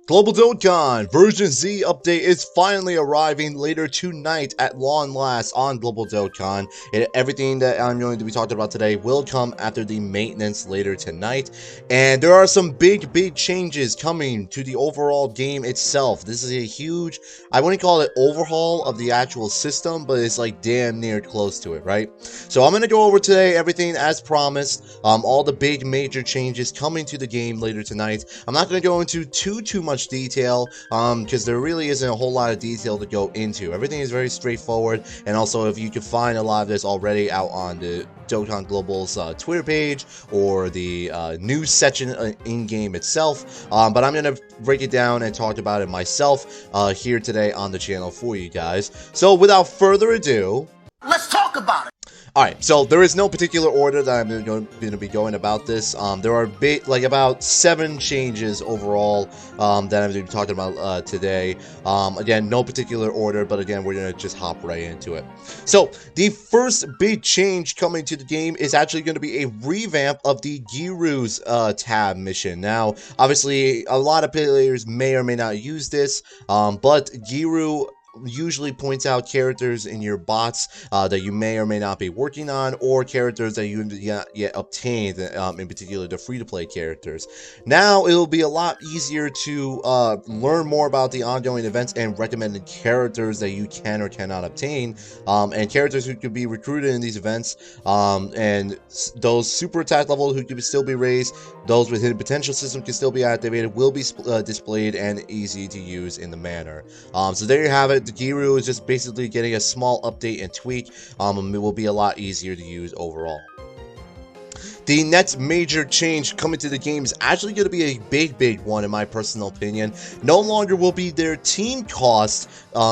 Global Dokkan version Z update is finally arriving later tonight at long last on Global Dokkan. Everything that I'm going to be talking about today will come after the maintenance later tonight. And there are some big changes coming to the overall game itself. This is a huge, I wouldn't call it overhaul of the actual system, but it's like damn near close to it, right? So I'm going to go over today everything as promised, all the big major changes coming to the game later tonight. I'm not going to go into too much detail because there really isn't a whole lot of detail to go into. Everything is very straightforward, and also if you can find a lot of this already out on the Dokkan Global's Twitter page or the news section in-game itself, but I'm going to break it down and talk about it myself here today on the channel for you guys. So without further ado, let's talk about it. Alright, so there is no particular order that I'm going to be going about this. There are about 7 changes overall that I'm going to be talking about today. Again, no particular order, but again, we're going to just hop right into it. So, the first big change coming to the game is actually going to be a revamp of the Giru's tab mission. Now, obviously, a lot of players may or may not use this, but Giru usually points out characters in your bots that you may or may not be working on, or characters that you haven't yet obtained, in particular the free-to-play characters. Now it'll be a lot easier to learn more about the ongoing events and recommended characters that you can or cannot obtain, and characters who could be recruited in these events, and those super attack levels who could still be raised, those with hidden potential system can still be activated, will be displayed and easy to use in the manner. So there you have it. The Giru is just basically getting a small update and tweak, and it will be a lot easier to use overall. The next major change coming to the game is actually going to be a big one in my personal opinion. No longer will be their team cost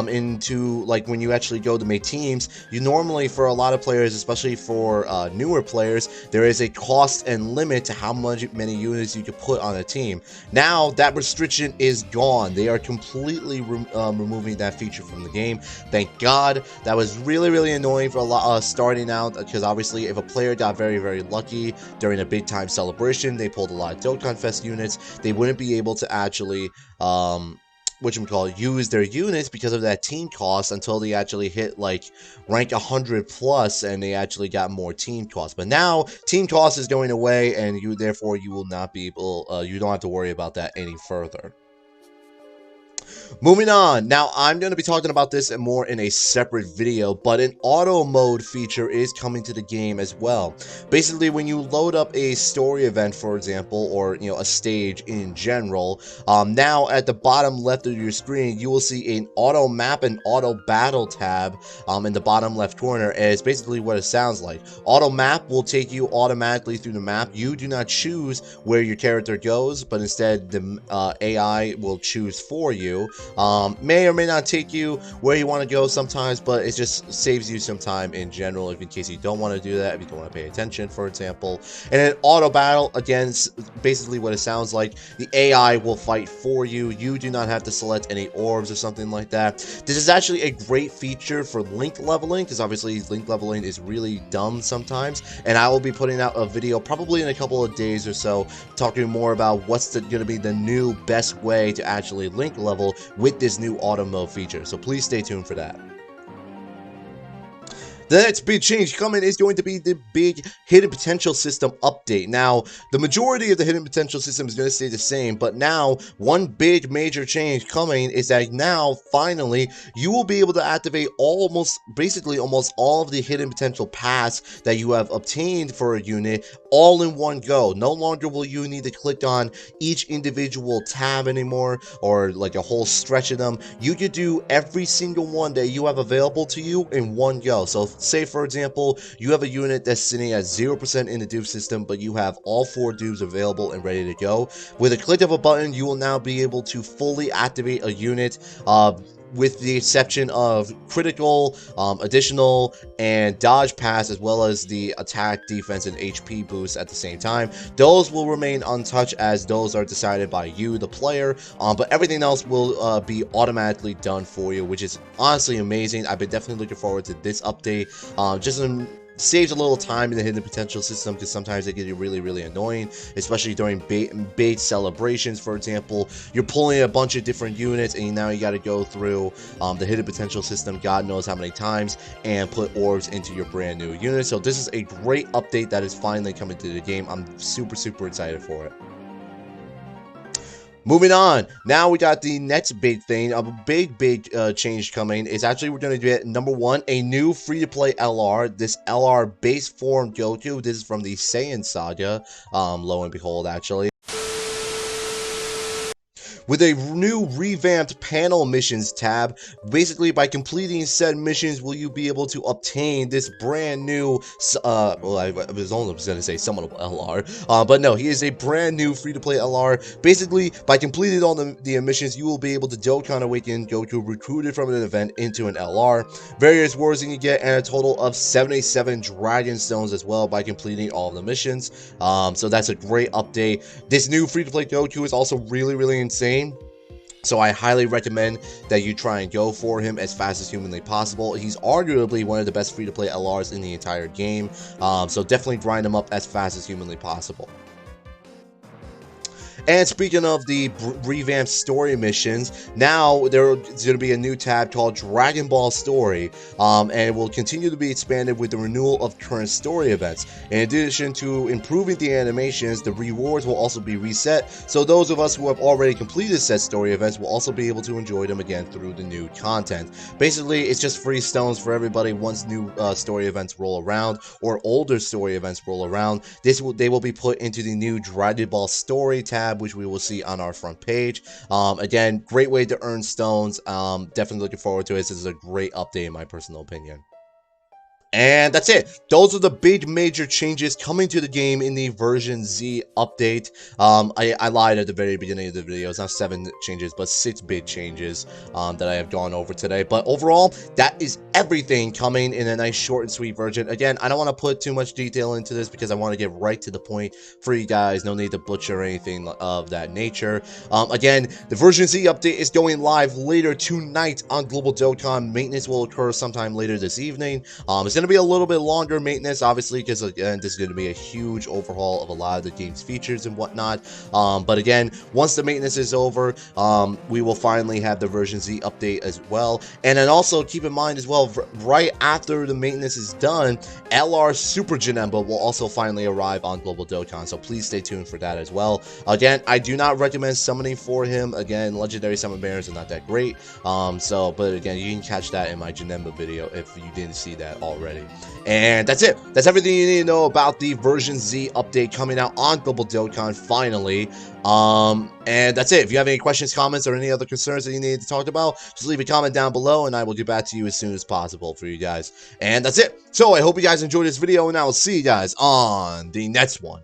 into, like, when you actually go to make teams. You normally, for a lot of players, especially for newer players, there is a cost and limit to how many units you can put on a team. Now that restriction is gone. They are completely removing that feature from the game. Thank God. That was really annoying for a lot starting out, because obviously if a player got very lucky during a big time celebration, they pulled a lot of Dokkan Fest units, they wouldn't be able to actually use their units because of that team cost until they actually hit like rank 100 plus and they actually got more team cost. But now team cost is going away, and therefore you will not be able, you don't have to worry about that any further. Moving on, now I'm going to be talking about this more in a separate video, but an auto mode feature is coming to the game as well. Basically, when you load up a story event, for example, or a stage in general, now at the bottom left of your screen, you will see an auto map and auto battle tab in the bottom left corner, and it's basically what it sounds like. Auto map will take you automatically through the map. You do not choose where your character goes, but instead the AI will choose for you. May or may not take you where you want to go sometimes, but it just saves you some time in general, in case you don't want to do that, if you don't want to pay attention, for example. And then auto battle, again, basically what it sounds like. The AI will fight for you. You do not have to select any orbs or something like that. This is actually a great feature for link leveling, because obviously link leveling is really dumb sometimes, and I will be putting out a video probably in a couple of days or so talking more about what's going to be the new best way to actually link level with this new auto mode feature, so please stay tuned for that. The next big change coming is going to be the big hidden potential system update. Now, the majority of the hidden potential system is going to stay the same, but now one big major change coming is that now finally you will be able to activate basically almost all of the hidden potential paths that you have obtained for a unit all in one go. No longer will you need to click on each individual tab anymore, or like a whole stretch of them. You could do every single one that you have available to you in one go. So say, for example, you have a unit that's sitting at 0% in the dupe system, but you have all 4 dupes available and ready to go. With a click of a button, you will now be able to fully activate a unit, with the exception of critical, additional, and dodge pass, as well as the attack, defense, and HP boost at the same time. Those will remain untouched, as those are decided by you, the player, but everything else will be automatically done for you, which is honestly amazing. I've been definitely looking forward to this update. Just saves a little time in the hidden potential system, because sometimes they get really annoying, especially during bait celebrations. For example, you're pulling a bunch of different units, and now you got to go through the hidden potential system, God knows how many times, and put orbs into your brand new unit. So this is a great update that is finally coming to the game. I'm super excited for it. Moving on, now we got the next big thing, a big change coming. Is actually, we're going to get, number one, a new free-to-play LR. This LR base form Goku. This is from the Saiyan Saga, lo and behold, actually. With a new revamped panel missions tab. Basically, by completing said missions, will you be able to obtain this brand new, well, I was only going to say summonable LR, but no, he is a brand new free-to-play LR. Basically, by completing all the missions, you will be able to Dokkan Awaken Goku recruited from an event into an LR. Various wars you can get, and a total of 77 Dragon Stones as well by completing all of the missions. So that's a great update. This new free-to-play Goku is also really insane. So I highly recommend that you try and go for him as fast as humanly possible. He's arguably one of the best free-to-play LRs in the entire game. So definitely grind him up as fast as humanly possible. And speaking of the revamped story missions, now there's going to be a new tab called Dragon Ball Story, and it will continue to be expanded with the renewal of current story events. In addition to improving the animations, the rewards will also be reset, so those of us who have already completed said story events will also be able to enjoy them again through the new content. Basically, it's just free stones for everybody once new story events roll around, or older story events roll around. They will be put into the new Dragon Ball Story tab, which we will see on our front page. Again, great way to earn stones. Definitely looking forward to it. This is a great update in my personal opinion. And that's it. Those are the big major changes coming to the game in the version Z update. I lied at the very beginning of the video. It's not 7 changes, but 6 big changes that I have gone over today. But overall, that is everything coming in a nice short and sweet version. Again, I don't want to put too much detail into this because I want to get right to the point for you guys. No need to butcher or anything of that nature. Again, the version Z update is going live later tonight on Global Dokkan. Maintenance will occur sometime later this evening. It's going to be a little bit longer maintenance, obviously, because again, this is going to be a huge overhaul of a lot of the game's features and whatnot. But again, once the maintenance is over, we will finally have the version Z update as well. And then also keep in mind as well, right after the maintenance is done, LR Super Janemba will also finally arrive on Global Dokkan, so please stay tuned for that as well. Again, I do not recommend summoning for him. Again, legendary summon banners are not that great. But again, you can catch that in my Janemba video if you didn't see that already. And that's it. That's everything you need to know about the version Z update coming out on Global Dokkan finally. And that's it. If you have any questions, comments, or any other concerns that you need to talk about, just leave a comment down below and I will get back to you as soon as possible for you guys. And that's it. So I hope you guys enjoyed this video, and I will see you guys on the next one.